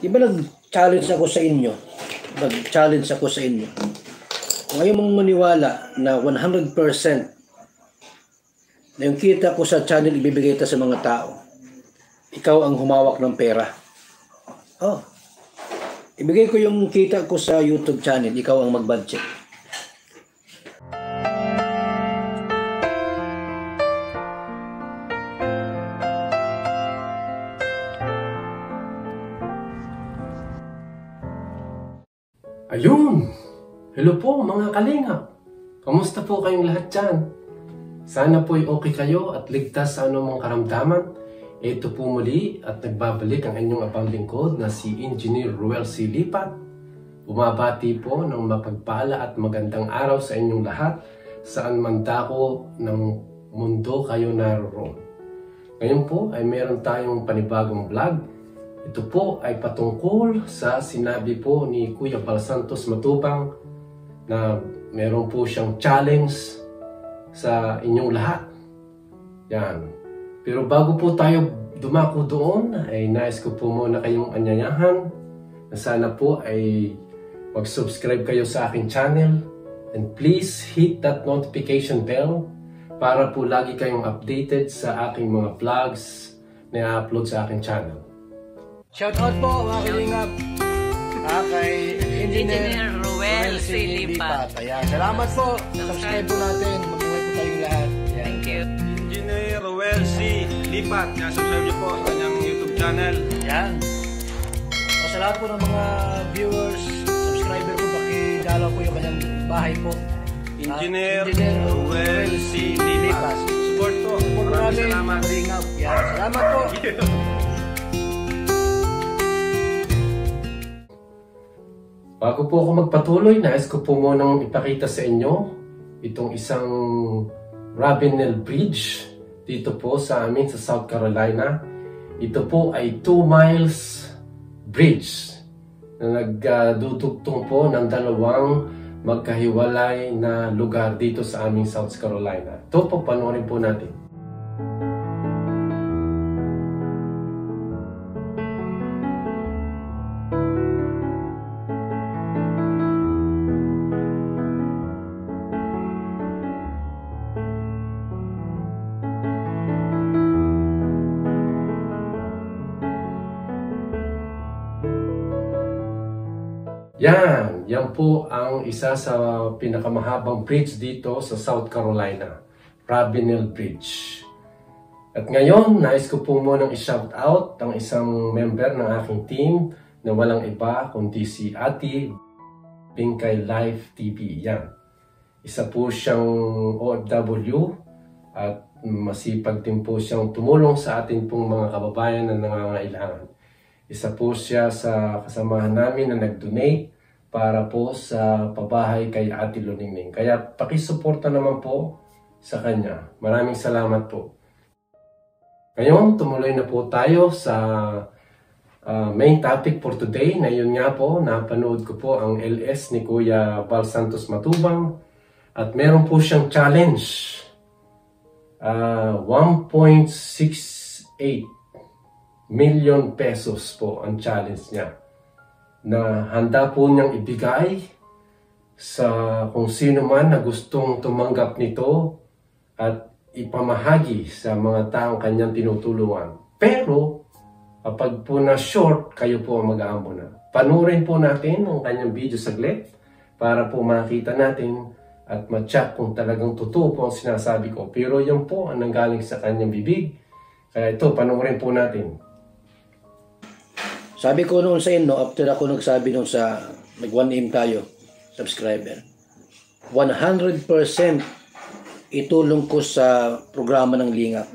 Di ba nag-challenge ako sa inyo? Nag-challenge ako sa inyo. Kung ayaw mong maniwala na 100% na yung kita ko sa channel ibibigay ito sa mga tao, ikaw ang humawak ng pera. Oh, ibigay ko yung kita ko sa YouTube channel, ikaw ang mag-budget. Ayun! Hello po mga kalingap! Kamusta po kayong lahat dyan? Sana po'y okay kayo at ligtas sa anumang karamdaman. Ito po muli at nagbabalik ang inyong abang lingkod na si Engineer Ruel C. Lipat. Bumabati po ng mapagpala at magandang araw sa inyong lahat saan man dako ng mundo kayo naroon. Ngayon po ay meron tayong panibagong vlog. Ito po ay patungkol sa sinabi po ni Kuya Bal Santos Matubang na meron po siyang challenge sa inyong lahat. Yan. Pero bago po tayo dumako doon, ay nais ko po muna kayong anyayahan na sana po ay mag-subscribe kayo sa aking channel and please hit that notification bell para po lagi kayong updated sa aking mga vlogs na i-upload sa aking channel. Shoutout po mga kalingap kay Engineer Ruel C. Lipat. Ayan, salamat po. Subscribe po natin. Mag-iway po tayong lahat. Ayan. Thank you. Engineer Ruel C. Lipat. Subscribe niyo po sa kanyang YouTube channel. Ayan. O sa lahat po ng mga viewers, subscriber po, pakidalaw po yung kanyang bahay po. Engineer Ruel C. Lipat. Support po. Maraming salamat. Kalingap. Ayan, salamat po. Bago po ako magpatuloy, nais ko po munang ipakita sa inyo itong isang Ravenel Bridge dito po sa amin sa South Carolina. Ito po ay 2 miles bridge na nagdudugtong po ng dalawang magkahiwalay na lugar dito sa aming South Carolina. Ito po, panoorin po natin. Yan po ang isa sa pinakamahabang bridge dito sa South Carolina, Ravenel Bridge. At ngayon, nais ko po munang i-shout out ang isang member ng aking team na walang iba kundi si Ate Bingkay Life TV. Yan. Isa po siyang OFW at masipag din po siyang tumulong sa atin pong mga kababayan na nangangailangan. Isa po siya sa kasamahan namin na nag-donate para po sa pabahay kay Ate Luningning. Kaya pakisuporta naman po sa kanya. Maraming salamat po. Ngayon, tumuloy na po tayo sa main topic for today. Na yun nga po, napanood ko po ang LS ni Kuya Bal Santos Matubang. At meron po siyang challenge. 1.68 million pesos po ang challenge niya na handa po niyang ibigay sa kung sino man na gustong tumanggap nito at ipamahagi sa mga taong kanyang tinutulungan. Pero kapag po na short, kayo po ang mag-aambo na. Panurin po natin ang kanyang video saglit para po makita natin at ma-check kung talagang totoo po ang sinasabi ko. Pero yan po ang nanggaling sa kanyang bibig. Kaya ito, panurin po natin. Sabi ko noon sa inyo, after ako nagsabi noon sa nag-1M tayo, subscriber, 100% itulong ko sa programa ng Lingap.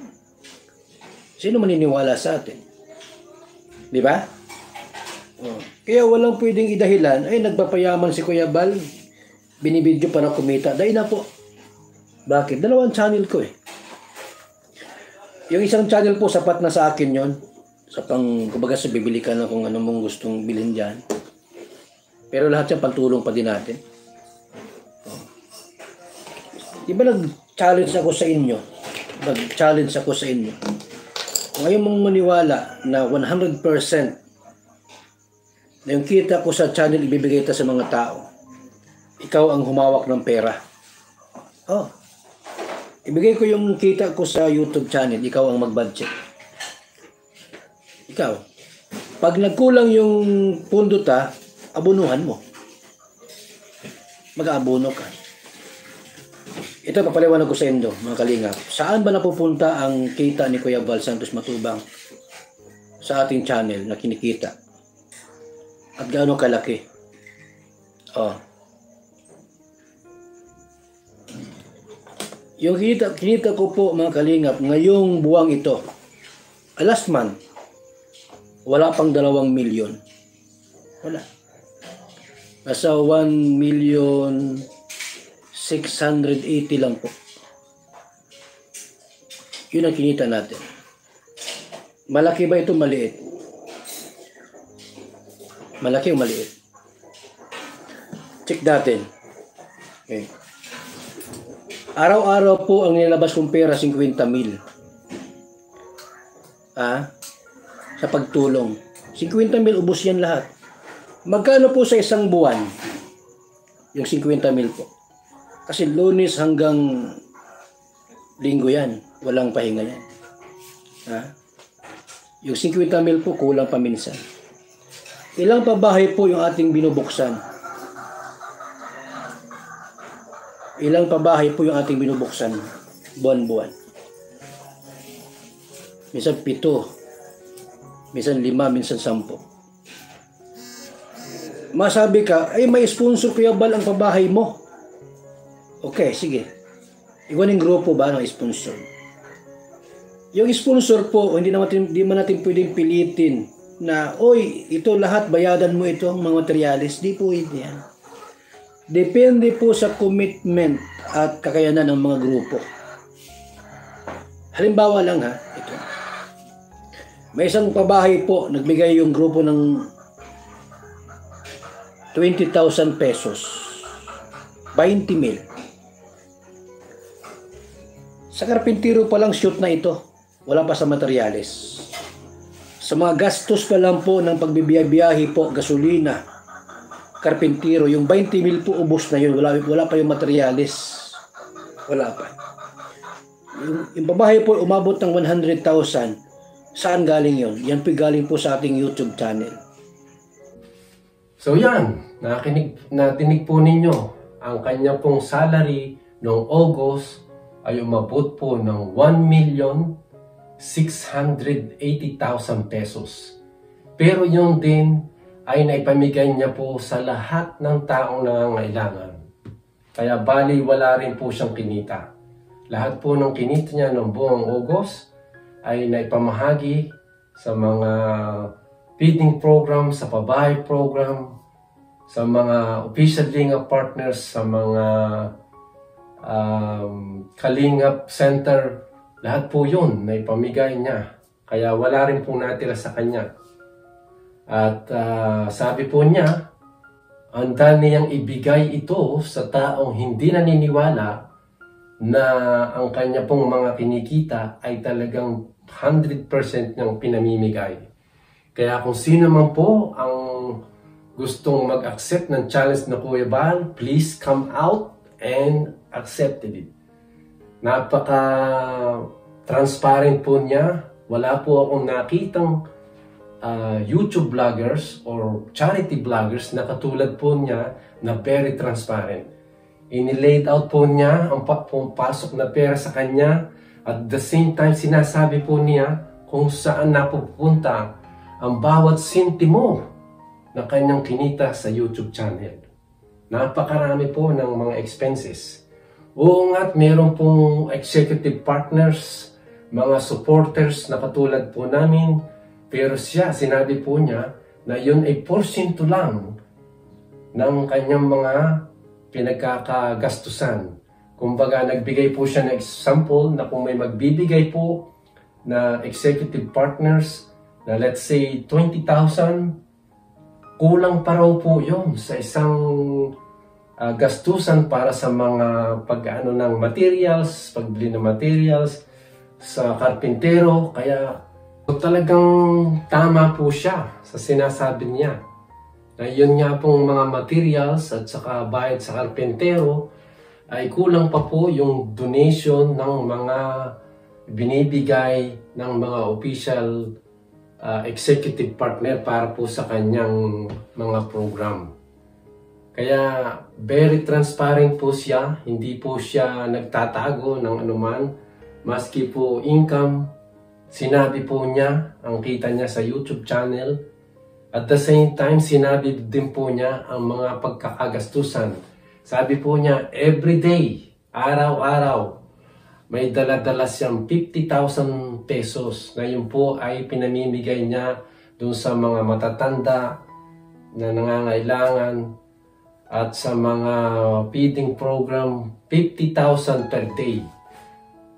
Sino maniniwala sa atin? Di ba? Oh. Kaya walang pwedeng idahilan, ay nagpapayaman si Kuya Bal, binibidyo para kumita. Dahil na po. Bakit? 2 channel ko eh. Yung isang channel po, sapat na sa akin yon. Sa kumbaga sa bibili ka na kung ano mong gustong bilhin dyan. Pero lahat yan, pantulong pa din natin. Oh. Di ba nag-challenge ako sa inyo? Nag-challenge ako sa inyo. Kung ayaw mong maniwala na 100% na yung kita ko sa channel ibibigay ito sa mga tao. Ikaw ang humawak ng pera. Oh. Ibigay ko yung kita ko sa YouTube channel, ikaw ang mag-budget. Ikaw. Pag nagkulang yung pundo ta, abunuhan mo. Mag-aabono ka. Ito papaliwanag ko sa inyo, mga kalingap. Saan ba napupunta ang kita ni Kuya Val Santos Matubang sa ating channel na kinikita? At gaano kalaki? Oh. Yung kinita ko po, mga kalingap, ngayong buwang ito, last month, wala pang 2 milyon. Wala. Nasa 1,680,000 lang po. Yun ang kinita natin. Malaki ba ito? Maliit? Malaki o maliit? Check natin. Okay. Araw-araw po ang nilabas kong pera 50,000. Sa pagtulong. 50,000 ubos yan lahat. Magkano po sa isang buwan? Yung 50,000 po. Kasi Lunes hanggang Linggo yan. Walang pahinga yan. Yung 50,000 po kulang pa minsan. Ilang pabahay po yung ating binubuksan? Ilang pabahay po yung ating binubuksan buwan-buwan? Minsan 7, minsan 5, minsan 10. Masabi ka, ay may sponsor Kuya Val ang pabahay mo. Okay, sige. Iwan yung grupo ba ng sponsor? Yung sponsor po, hindi man natin pwedeng pilitin na, oy, ito lahat, bayadan mo ito, mga materialis. Di po hindi yan. Depende po sa commitment at kakayanan ng mga grupo. Halimbawa lang ito. May isang pabahay po, nagbigay yung grupo ng 20,000 pesos. 20,000. Sa karpintero pa lang shoot na ito. Wala pa sa materyales. Sa mga gastos pa lang po ng pagbibiyahe po, gasolina, karpintero, yung 20,000 po ubos na yun. Wala pa yung materyales. Wala pa. Yung babae po umabot ng 100,000. Saan galing yun? Yan po galing po sa ating YouTube channel. So yan, natinig po ninyo ang kanya pong salary noong August ay umabot po ng 1,680,000 pesos. Pero yun din ay naipamigay niya po sa lahat ng taong nangangailangan. Kaya bali wala rin po siyang kinita. Lahat po ng kinita niya noong buong August ay naipamahagi sa mga feeding program, sa pabahay program, sa mga official Lingap partners, sa mga Kalingap Center. Lahat po yun na ipamigay niya. Kaya wala rin po natira sa kanya. At sabi po niya, handa niyang ibigay ito sa taong hindi naniniwala na ang kanya pong mga kinikita ay talagang 100% niyang pinamimigay. Kaya kung sino man po ang gustong mag-accept ng challenge na Kuya Val, please come out and accept it. Napaka-transparent po niya. Wala po akong nakitang YouTube vloggers or charity vloggers na katulad po niya na very transparent. Inilaid out po niya ang pasok na pera sa kanya at the same time sinasabi po niya kung saan napupunta ang bawat sintimo na kanyang kinita sa YouTube channel. Napakarami po ng mga expenses. Oo nga't meron pong executive partners, mga supporters na katulad po namin, pero siya, sinabi po niya na yun ay porsyento lang ng kanyang mga pinagkakagastusan. Kumbaga, nagbigay po siya ng example na kung may magbibigay po na executive partners na let's say 20,000, kulang pa raw po yun sa isang gastusan para sa mga pag-ano ng materials, pagbili ng materials sa karpintero. Kaya talagang tama po siya sa sinasabi niya na yun nga pong mga materials at saka bayad sa karpentero ay kulang pa po yung donation ng mga binibigay ng mga official executive partner para po sa kanyang mga program. Kaya very transparent po siya, hindi po siya nagtatago ng anuman. Maski po income, sinabi po niya ang kita niya sa YouTube channel. At the same time, sinabi din po niya ang mga pagkakagastusan. Sabi po niya, everyday, araw-araw, may dala-dala siyang 50,000 pesos na yun po ay pinamimigay niya dun sa mga matatanda na nangangailangan at sa mga feeding program, 50,000 per day.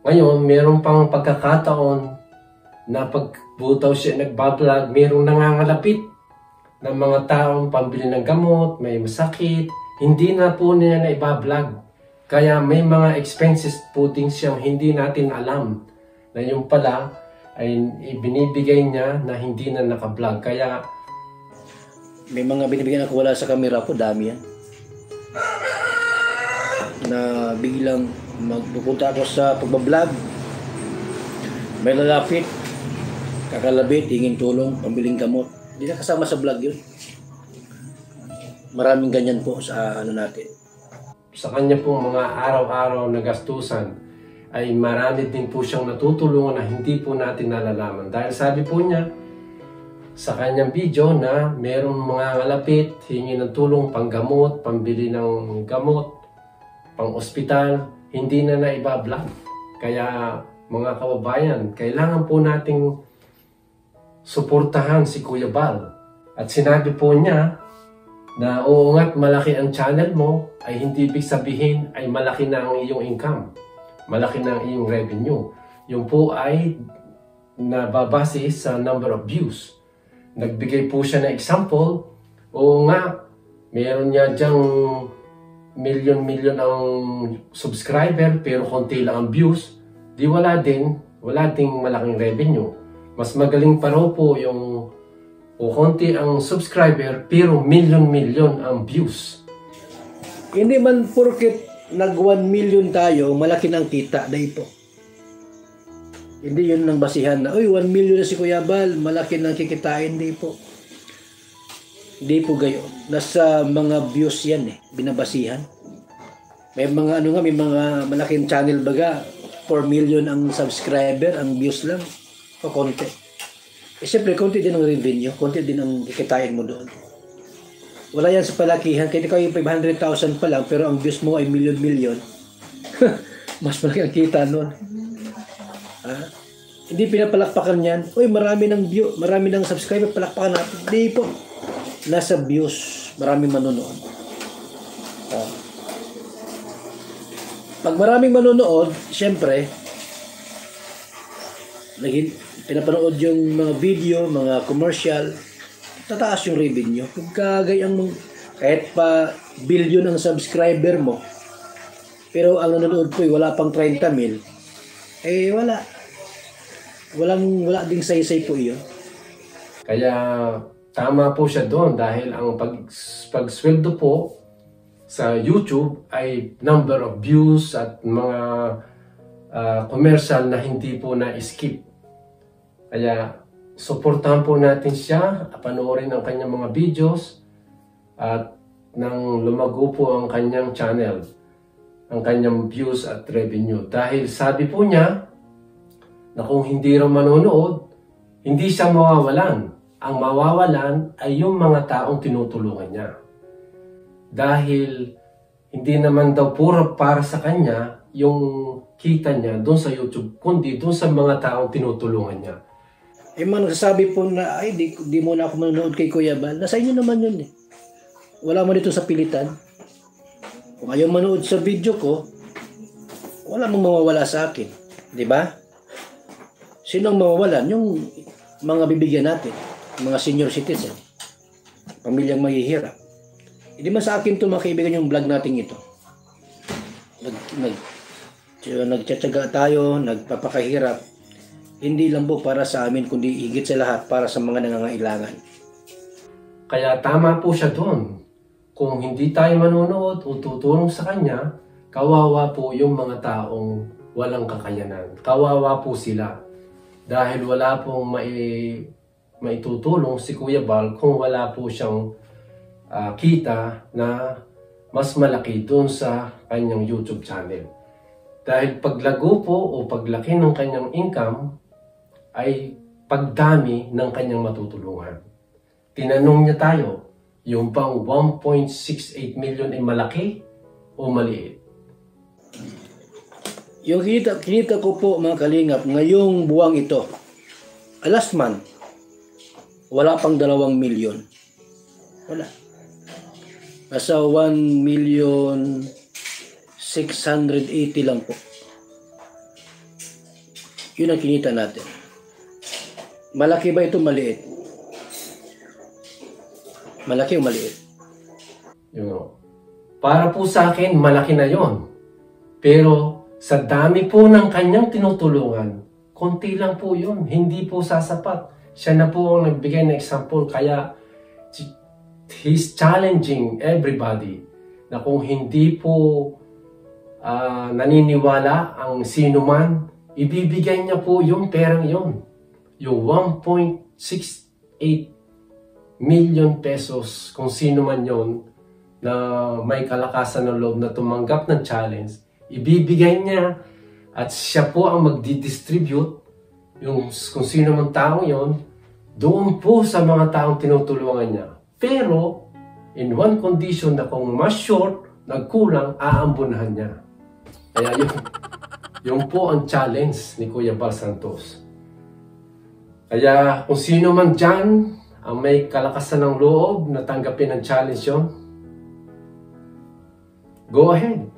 Ngayon, meron pang pagkakataon na pagbutaw siya nagbablog, merong nangangalapit ng mga taong pambili ng gamot, may masakit, hindi na po niya na ibablog. Kaya may mga expenses po din siyang hindi natin alam na yung pala ay ibinibigay niya na hindi na nakablog. Kaya May mga binibigyan ako wala sa camera po, dami yan. Na biglang magpupunta ako sa pagbablog, may lalapit, kakalabit, hingin tulong, pambiling gamot. Hindi na kasama sa vlog yun. Maraming ganyan po sa ano natin. sa kanya pong mga araw-araw na gastusan ay marami din po siyang natutulungan na hindi po natin nalalaman. Dahil sabi po niya sa kanyang video na merong mga ngalapit, hingi ng tulong panggamot, pambili ng gamot, pang ospital, hindi na naibablog. Kaya mga kababayan, kailangan po nating suportahan si Kuya Bal. At sinabi po niya na oo nga't malaki ang channel mo, ay hindi ibig sabihin ay malaki na ang iyong income. Malaki na ang iyong revenue. Yung po ay nababase sa number of views. Nagbigay po siya ng example, oo nga, meron niya dyang milyon ang subscriber pero konti lang ang views. Di wala ding malaking revenue. Mas magaling pa raw po yung konti ang subscriber pero milyon ang views. Hindi man porket nag 1 million tayo, malaki na ang kita, dahil po. Hindi yun ang basihan na, uy, 1 million na si Kuya Bal, malaki na ang kikitain, hindi po. Hindi po gayon. Nasa mga views yan binabasihan. May mga may mga malaking channel baga, 4 million ang subscriber, ang views lang, o konti. Siyempre, konti din ang revenue, konti din ang kikitain mo doon. Wala yan sa palakihan. Kaya ikaw yung 500,000 pa lang, pero ang views mo ay milyon. Mas malaki ang kita nun. Hindi pinapalakpakan yan. Uy, marami ng view, marami ng subscriber, palakpakan natin. Hindi po. Nasa views, maraming manonood. Pag maraming manonood, siyempre, pinapanood yung mga video, mga commercial, tataas yung revenue. Kahit pa billion ang subscriber mo, pero ang nanonood po wala pang 30 mil, wala ding saysay po iyon. Kaya tama po siya doon dahil ang pagsweldo po sa YouTube ay number of views at mga commercial na hindi po na-skip. Kaya suportahan po natin siya, panoorin ang kanyang mga videos at nang lumago po ang kanyang channel, ang kanyang views at revenue. Dahil sabi po niya na kung hindi raw manonood, hindi siya mawawalan. Ang mawawalan ay yung mga taong tinutulungan niya. Dahil hindi naman daw puro para sa kanya yung kita niya doon sa YouTube, kundi doon sa mga taong tinutulungan niya. Mga nagsasabi po na, ay, di mo na ako manonood kay Kuya Bal. Nasa inyo naman yun Wala mo dito sa pilitan. Kung ayaw manood sa video ko, wala mong mawawala sa akin. Di ba? Sino ang mawawalan? Yung mga bibigyan natin. Mga senior citizen. Pamilyang mahihirap. Hindi man sa akin ito, mga kaibigan, yung vlog natin ito. Nagtsatsaga tayo, nagpapakahirap. Hindi lang po para sa amin, kundi higit sa lahat para sa mga nangangailangan. Kaya tama po siya doon. Kung hindi tayo manonood o tutulong sa kanya, kawawa po yung mga taong walang kakayanan. Kawawa po sila. Dahil wala pong maitutulong si Kuya Bal kung wala po siyang kita na mas malaki doon sa kanyang YouTube channel. Dahil paglago po o paglaki ng kanyang income ay pagdami ng kanyang matutulungan. Tinanong niya tayo, yung pang 1.68 million ay malaki o maliit? Yung kinita ko po mga kalingap, ngayong buwang ito, last month, wala pang 2 milyon. Wala. Nasa 1,680,000 lang po. Yun ang kinita natin. Malaki ba ito, maliit? Malaki o maliit? Para po sa akin, malaki na yon. Pero sa dami po ng kanyang tinutulungan, konti lang po yun. Hindi po sasapat. Siya na po ang nagbigay ng example. Kaya he's challenging everybody na kung hindi po naniniwala ang sino man, ibibigay niya po yung perang yon. Yung 1.68 million pesos, kung sino man yon na may kalakasan ng loob na tumanggap ng challenge, ibibigay niya at siya po ang magdi-distribute yung kung sino man tao yon doon po sa mga taong tinutulungan niya. Pero, in one condition na kung mas short, nagkulang, aambunahan niya. Kaya yun po ang challenge ni Kuya Bal Santos. Kaya kung sino man dyan ang may kalakasan ng loob na tanggapin ang challenge yun, go ahead.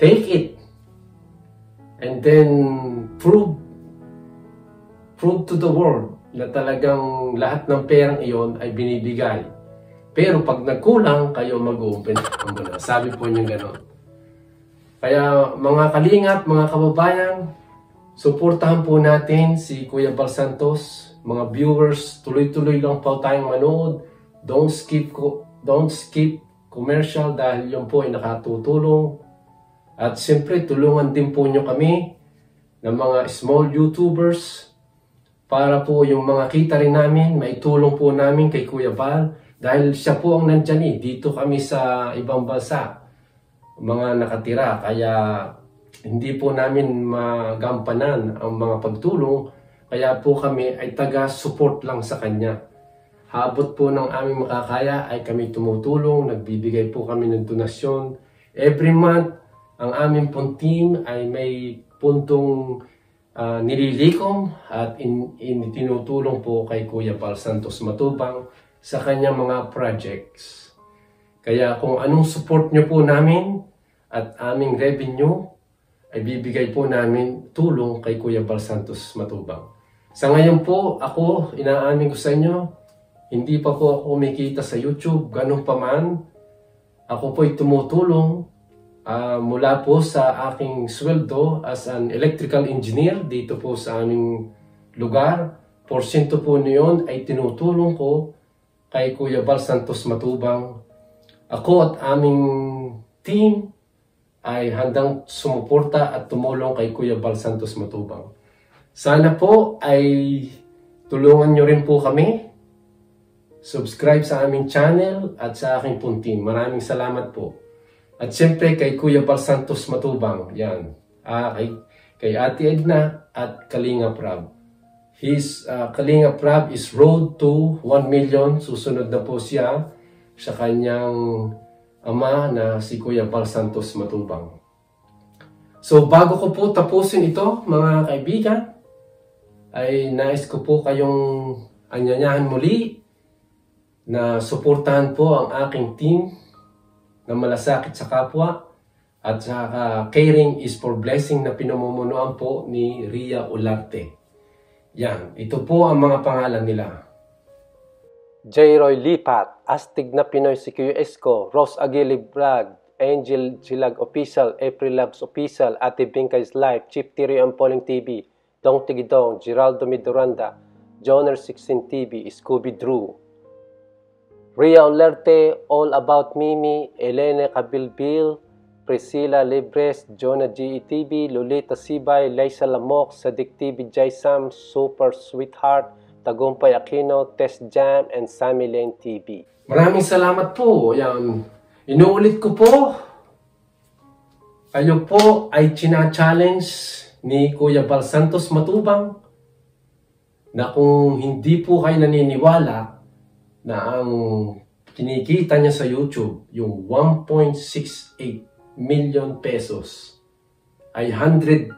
Take it. And then prove to the world na talagang lahat ng perang iyon ay binibigay. Pero pag nagkulang, kayo mag-open muna. Sabi po niyo gano'n. Kaya mga kalingap, mga kababayan, suportahan po natin si Kuya Bal Santos. Mga viewers, tuloy-tuloy lang po tayong manood. Don't skip commercial dahil yun po ay nakatutulong. At siyempre, tulungan din po nyo kami ng mga small YouTubers para po yung mga kita rin namin, maitulong po namin kay Kuya Bal dahil siya po ang nandyan dito kami sa ibang bansa, mga nakatira, kaya hindi po namin magampanan ang mga pagtulong, kaya po kami ay taga-support lang sa kanya. Habot po ng aming makakaya ay kami tumutulong, nagbibigay po kami ng donasyon. Every month, ang aming pong team ay may puntong nililikom at tinutulong po kay Kuya Bal Santos Matubang sa kanyang mga projects. Kaya kung anong support nyo po namin at aming revenue, ay bibigay po namin tulong kay Kuya Bal Santos Matubang. Sa ngayon po, ako, inaamin ko sa inyo, hindi pa po ako kumikita sa YouTube, ganun pa man. Ako po'y tumutulong mula po sa aking sweldo as an electrical engineer dito po sa aming lugar. Porsyento po niyon ay tinutulong ko kay Kuya Bal Santos Matubang. Ako at aming team ay handang sumuporta at tumulong kay Kuya Bal Santos Matubang. Sana po ay tulungan nyo rin po kami. Subscribe sa aming channel at sa aking pong team. Maraming salamat po. At siyempre kay Kuya Bal Santos Matubang, yan. Kay Ate Edna at Kalinga Prab. His Kalinga Prab is road to 1 million. Susunod na po siya sa kanyang ama na si Kuya Bal Santos Matubang. So bago ko po tapusin ito mga kaibigan, ay nais ko po kayong anyanyahan muli na suportahan po ang aking team na malasakit sa kapwa at saka caring is for blessing na pinamumunuan po ni Ria Olarte. Yan, ito po ang mga pangalan nila. J. Roy Lipat, Astig na Pinoy si Kuya Esko, Rose Aguili Brag, Angel Gilag Official, April Labs Official, Ate Binkay's Life, Chip Tirio and Polling TV, Dong Tigidong, Geraldo Midoranda, Joner 16 TV, Scooby Drew. Ria Olerte, All About Mimi, Elena Cabilbil, Priscilla Libres, Jonah GETV, Lolita Sibay, Liza Lamok, Sadik TV Jaisam, Super Sweetheart, Tagumpay Aquino, Tess Jam, and Sammy Lane TV. Maraming salamat po. Yan. Inuulit ko po, kayo po ay china-challenge ni Kuya Bal Santos Matubang na kung hindi po kayo naniniwala na ang kinikita niya sa YouTube, yung 1.68 million pesos, ay 100%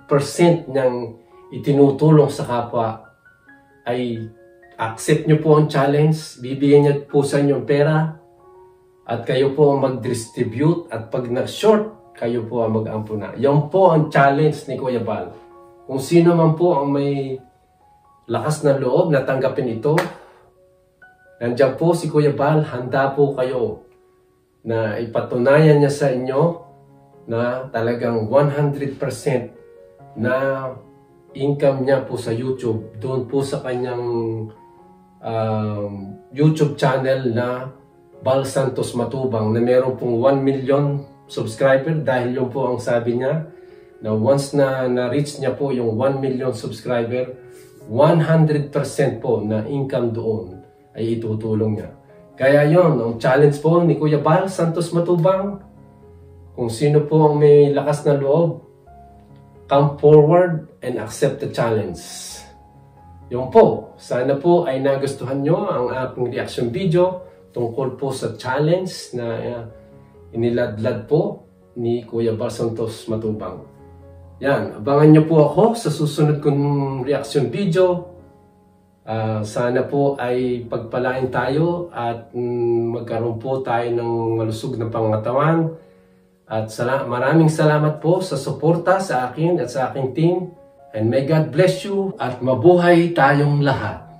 niyang itinutulong sa kapwa, ay accept nyo po ang challenge, bibigyan niya po sa inyo pera, at kayo po ang mag-distribute, at pag nag-short, kayo po ang mag-ampuna. Yan po ang challenge ni Kuya Bal. Kung sino man po ang may lakas na loob na tanggapin ito, nandiyan po si Kuya Bal, handa po kayo na ipatunayan niya sa inyo na talagang 100% na income niya po sa YouTube, doon po sa kanyang YouTube channel na Bal Santos Matubang, na meron pong 1 million subscriber, dahil yun po ang sabi niya na once na na-reach niya po yung 1 million subscriber, 100% po na income doon ay itutulong niya. Kaya yon ang challenge po ni Kuya Bal Santos Matubang. Kung sino po ang may lakas na loob, come forward and accept the challenge. Yun po, sana po ay nagustuhan nyo ang aking reaction video tungkol po sa challenge na iniladlad po ni Kuya Bal Santos Matubang. Yan, abangan nyo po ako sa susunod kong reaction video. Sana po ay pagpalain tayo at magkaroon po tayo ng malusog na pangatawan. At maraming salamat po sa suporta sa akin at sa aking team. And may God bless you at mabuhay tayong lahat.